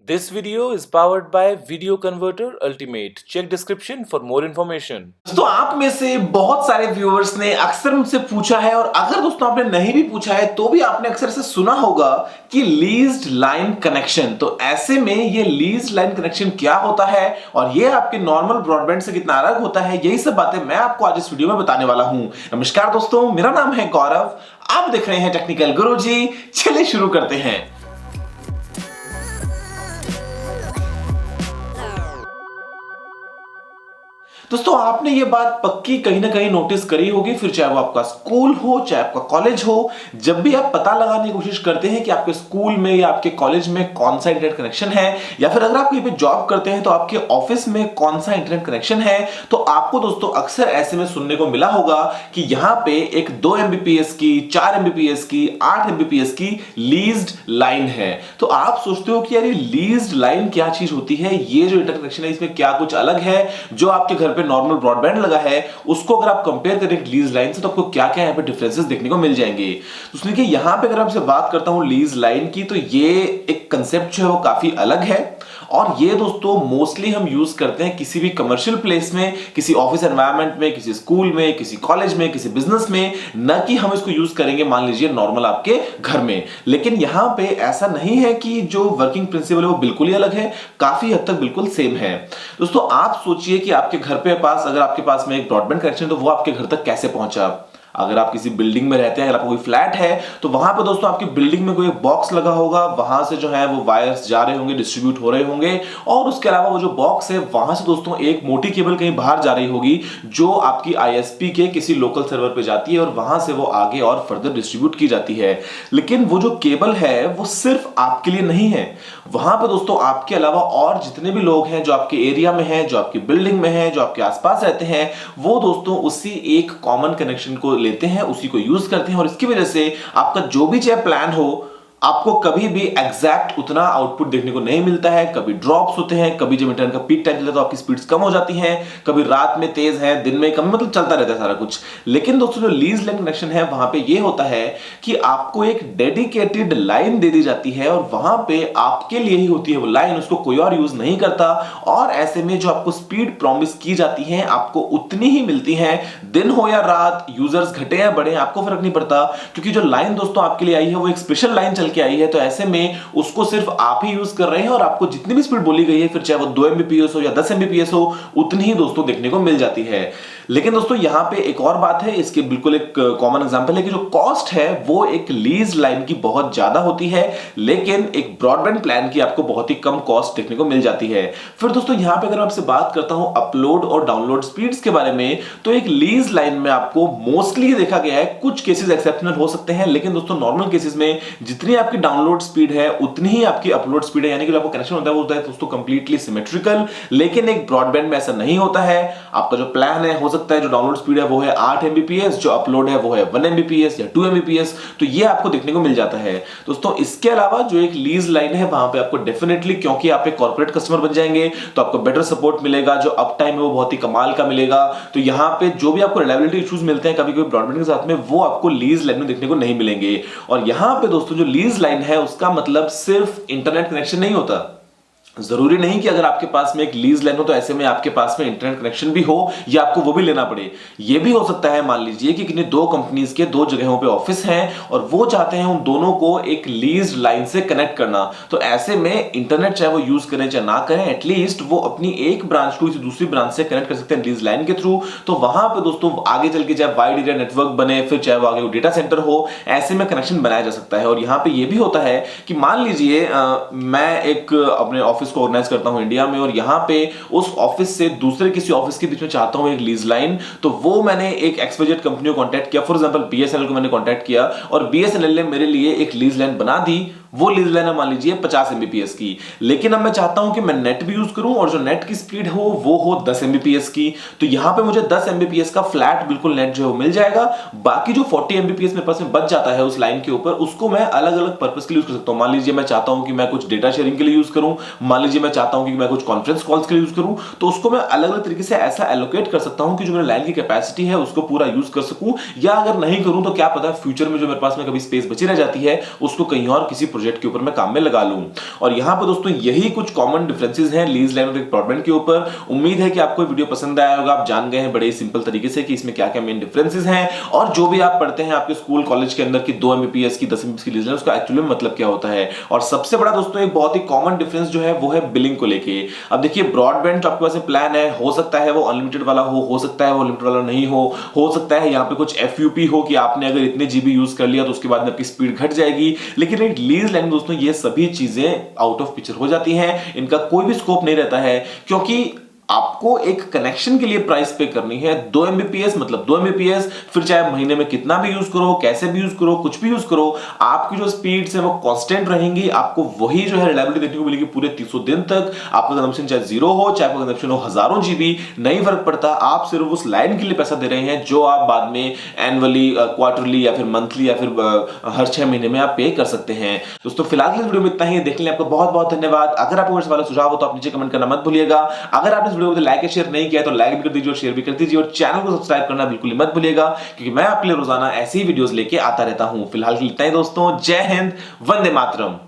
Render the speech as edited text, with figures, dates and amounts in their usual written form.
This video is powered by Video Converter Ultimate. Check description for more information. दोस्तों आप में से बहुत सारे व्यूअर्स ने अक्सर मुझसे पूछा है, और अगर दोस्तों आपने नहीं भी पूछा है तो भी आपने अक्सर से सुना होगा कि लीज्ड लाइन कनेक्शन। तो ऐसे में ये लीज्ड लाइन कनेक्शन क्या होता है और ये आपके नॉर्मल ब्रॉडबैंड से कितना अलग होता है, यही सब बातें मैं आपको आज इस वीडियो में बताने वाला हूं। नमस्कार दोस्तों, मेरा नाम है गौरव, आप देख रहे हैं टेक्निकल गुरुजी। चलिए शुरू करते हैं। दोस्तों आपने ये बात पक्की कहीं ना कहीं नोटिस करी होगी, फिर चाहे वो आपका स्कूल हो चाहे आपका कॉलेज हो, जब भी आप पता लगाने की कोशिश करते हैं कि आपके स्कूल में या आपके कॉलेज में कौन सा इंटरनेट कनेक्शन है, या फिर अगर आप कहीं पे जॉब करते हैं तो आपके ऑफिस में कौन सा इंटरनेट कनेक्शन है, तो आपको दोस्तों अक्सर ऐसे में सुनने को मिला होगा कि यहाँ पे एक 2 Mbps की, 4 Mbps की, 8 Mbps की लीज्ड लाइन है। तो आप सोचते हो कि यार ये लीज्ड लाइन क्या चीज होती है, ये जो इंटरनेट कनेक्शन है इसमें क्या कुछ अलग है, जो आपके घर पे नॉर्मल ब्रॉडबैंड लगा है उसको अगर आप कंपेयर करें लीज लाइन से तो आपको क्या क्या यहाँ पे डिफरेंसेस देखने को मिल जाएंगे। तो सुनिए, यहाँ पे अगर आपसे बात करता हूं लीज लाइन की, तो ये एक कंसेप्ट जो है वो काफी अलग है, और ये दोस्तों मोस्टली हम यूज करते हैं किसी भी कमर्शियल प्लेस में, किसी ऑफिस एनवायरनमेंट में, किसी स्कूल में, किसी कॉलेज में, किसी बिजनेस में, न कि हम इसको यूज करेंगे मान लीजिए नॉर्मल आपके घर में। लेकिन यहां पे ऐसा नहीं है कि जो वर्किंग प्रिंसिपल है वो बिल्कुल ही अलग है, काफी हद तक बिल्कुल सेम है। दोस्तों आप सोचिए कि आपके घर पे पास अगर आपके पास में एक ब्रॉडबैंड कनेक्शन, तो वो आपके घर तक कैसे पहुंचा। अगर आप किसी बिल्डिंग में रहते हैं, अगर आपका कोई फ्लैट है, तो वहां पे दोस्तों आपकी बिल्डिंग में कोई एक बॉक्स लगा होगा, वहां से जो है वो वायर्स जा रहे होंगे, डिस्ट्रीब्यूट हो रहे होंगे, और उसके अलावा वो जो बॉक्स है वहां से दोस्तों एक मोटी केबल कहीं बाहर जा रही होगी जो आपकी आईएसपी के किसी लोकल सर्वर पे जाती है, और वहां से वो आगे और फर्दर डिस्ट्रीब्यूट की जाती है। लेकिन वो जो केबल है वो सिर्फ आपके लिए नहीं है, वहां पे दोस्तों आपके अलावा और जितने भी लोग हैं जो आपके एरिया में हैं, जो आपकी बिल्डिंग में हैं, जो आपके आसपास रहते हैं, वो दोस्तों उसी एक कॉमन कनेक्शन को लेते हैं, उसी को यूज करते हैं, और इसकी वजह से आपका जो भी चाहे प्लान हो, आपको कभी भी एग्जैक्ट उतना आउटपुट देखने को नहीं मिलता है। कभी ड्रॉप्स होते हैं, कभी जब इंटरनेट का पीक टाइम चलता है तो आपकी स्पीड्स कम हो जाती हैं, कभी रात में तेज है, दिन में कम, मतलब चलता रहता है सारा कुछ। लेकिन दोस्तों जो लीज लाइन कनेक्शन है वहां पे ये होता है कि आपको एक डेडिकेटेड लाइन दे दी जाती है, और वहां पे आपके लिए ही होती है वो लाइन, उसको कोई और यूज नहीं करता, और ऐसे में जो आपको स्पीड प्रॉमिस की जाती है आपको उतनी ही मिलती है, दिन हो या रात, यूजर्स घटे या बढ़े, आपको फर्क नहीं पड़ता, क्योंकि जो लाइन दोस्तों आपके लिए आई है वो एक स्पेशल लाइन चल के आई है। तो ऐसे में उसको सिर्फ आप ही यूज कर रहे हैं, और आपको जितनी भी स्पीड बोली गई है, फिर चाहे वो 2 Mbps हो या 10 Mbps हो, उतनी ही दोस्तों देखने को मिल जाती है। लेकिन दोस्तों यहां पे एक और बात है, इसके बिल्कुल एक कॉमन एग्जांपल है कि जो कॉस्ट है वो एक लीज लाइन की बहुत ज्यादा होती है, लेकिन एक ब्रॉडबैंड प्लान की आपको बहुत ही कम कॉस्ट देखने को मिल जाती है। फिर दोस्तों यहां पे अगर मैं आपसे बात करता हूं अपलोड और डाउनलोड स्पीड्स के बारे में, तो एक लीज लाइन में आपको मोस्टली देखा गया है, कुछ केसेस एक्सेप्शनल हो सकते हैं, लेकिन दोस्तों नॉर्मल केसेस में जितनी आपकी डाउनलोड स्पीड है उतनी ही आपकी अपलोड स्पीड है, यानी कि जो आपको कनेक्शन होता है वो होता है दोस्तों कंप्लीटली सिमेट्रिकल। लेकिन एक ब्रॉडबैंड में ऐसा नहीं होता है। आपका जो प्लान है, हो सकता है जो डाउनलोड स्पीड है वो है 8 Mbps, जो अपलोड है वो है 1 Mbps या 2 Mbps, तो ये आपको देखने को मिल जाता है। दोस्तों इसके अलावा जो एक लीज लाइन है वहां पे आपको डेफिनेटली, क्योंकि आप एक कॉर्पोरेट कस्टमर बन जाएंगे, तो आपको बेटर सपोर्ट मिलेगा, जो अप टाइम है वो बहुत ही कमाल का मिलेगा। तो यहां पे जो भी आपको रिलायबिलिटी इश्यूज मिलते हैं कभी कभी ब्रॉडबैंड के साथ में, वो आपको लीज लाइन में देखने को नहीं मिलेंगे। और यहां पे दोस्तों जो लीज लाइन है उसका मतलब सिर्फ इंटरनेट कनेक्शन नहीं होता। जरूरी नहीं कि अगर आपके पास में एक लीज लाइन हो तो ऐसे में आपके पास में इंटरनेट कनेक्शन भी हो या आपको वो भी लेना पड़े। ये भी हो सकता है, मान लीजिए कि किन्हीं 2 कंपनीज के 2 जगहों पे ऑफिस हैं और वो चाहते हैं उन दोनों को एक लीज लाइन से कनेक्ट करना, तो ऐसे में इंटरनेट चाहे वो यूज करें चाहे ना करें, एटलीस्ट वो अपनी एक ब्रांच को किसी दूसरी ब्रांच से कनेक्ट कर सकते हैं लीज लाइन के थ्रू। तो वहां पे दोस्तों आगे चल के चाहे वाइड एरिया नेटवर्क बने, फिर चाहे वो आगे डेटा सेंटर हो, ऐसे में कनेक्शन बनाया जा सकता है। और यहाँ पे ये भी होता है कि मान लीजिए मैं एक अपने ऑफिस को ऑर्गेनाइज करता हूं इंडिया में, और यहां पे उस ऑफिस से दूसरे किसी ऑफिस के बीच में चाहता हूं एक लीज लाइन, तो वो मैंने एक एक्सवाइजेड कंपनी को कांटेक्ट किया, फॉर एग्जांपल बीएसएनएल को मैंने कांटेक्ट किया, और बीएसएनएल ने मेरे लिए एक लीज लाइन बना दी। वो लीज लाइन है मान लीजिए 50 Mbps की, लेकिन अब मैं चाहता हूं कि मैं नेट भी यूज करूं और जो नेट की स्पीड हो वो हो 10 Mbps की, तो यहां पे मुझे 10 Mbps का फ्लैट बिल्कुल नेट जो है मिल जाएगा। बाकी जो 40 Mbps मेरे पास में बच जाता है उस लाइन के ऊपर, उसको मैं अलग अलग पर्पस के लिए यूज कर सकता हूं। मान लीजिए मैं चाहता हूं कि मैं कुछ डेटा शेयरिंग के लिए यूज करूं, मान लीजिए मैं चाहता हूं कि मैं कुछ कॉन्फ्रेंस कॉल्स के लिए यूज करूं, तो उसको मैं अलग अलग तरीके से ऐसा एलोकेट कर सकता हूं कि जो मेरे लाइन की कैपेसिटी है उसको पूरा यूज कर सकूं, या अगर नहीं करूं तो क्या पता फ्यूचर में जो मेरे पास में कभी स्पेस बची रह जाती है उसको कहीं और किसी प्रोजेक्ट के ऊपर मैं काम में लगा लूं। और यहां पर दोस्तों यही कुछ कॉमन डिफरेंसेस हैं लीज लाइन और एक ब्रॉडबैंड के ऊपर। उम्मीद है कि आपको वीडियो पसंद आया होगा, आप जान गए हैं बड़े सिंपल तरीके से कि इसमें क्या क्या मेन डिफरेंसेस हैं, और जो भी आप पढ़ते हैं आपके स्कूल कॉलेज के अंदर की 2 Mbps की 10 Mbps की लीज लाइन उसका एक्चुअली मतलब क्या होता है। और सबसे बड़ा दोस्तों एक बहुत ही कॉमन डिफरेंस जो है वो है बिलिंग को लेके। अब देखिए ब्रॉडबैंड जो आपके पास प्लान है, हो सकता है वो अनलिमिटेड वाला हो सकता है वो लिमिटेड वाला नहीं हो सकता है यहाँ पे कुछ FUP हो कि आपने अगर इतने जीबी यूज कर लिया तो उसके बाद में आपकी स्पीड घट जाएगी। लेकिन एक लीज लाइन दोस्तों ये सभी चीजें आउट ऑफ पिक्चर हो जाती हैं, इनका कोई भी स्कोप नहीं रहता है, क्योंकि आपको एक कनेक्शन के लिए प्राइस पे करनी है। 2 Mbps मतलब 2 Mbps, फिर चाहे महीने में कितना भी यूज करो, कैसे भी यूज करो, कुछ भी यूज करो, आपकी जो स्पीड्स है वो कांस्टेंट रहेंगी। आपको वही जो है रिलायबिलिटी देखने को मिलेगी पूरे 300 दिन तक। आपका कंजम्पशन चाहे 0 हो, चाहे आपका कंजम्पशन हो हजारों जीबी, नहीं फर्क पड़ता। आप सिर्फ उस लाइन के लिए पैसा दे रहे हैं जो आप बाद में एनुअली, क्वार्टरली या फिर मंथली या फिर हर 6 महीने में आप पे कर सकते हैं। दोस्तों फिलहाल इस वीडियो में इतना ही, देखने आपका बहुत बहुत धन्यवाद। अगर आपको कोई सवाल सुझाव हो तो आप नीचे कमेंट करना मत भूलिएगा। अगर आपने वीडियो को लाइक शेयर नहीं किया तो लाइक भी कर दीजिए और शेयर भी कर दीजिए, और चैनल को सब्सक्राइब करना बिल्कुल ही मत भूलिएगा, क्योंकि मैं आपके लिए रोजाना ऐसी वीडियोस लेके आता रहता हूं। फिलहाल के लिए इतना ही दोस्तों, जय हिंद, वंदे मातरम।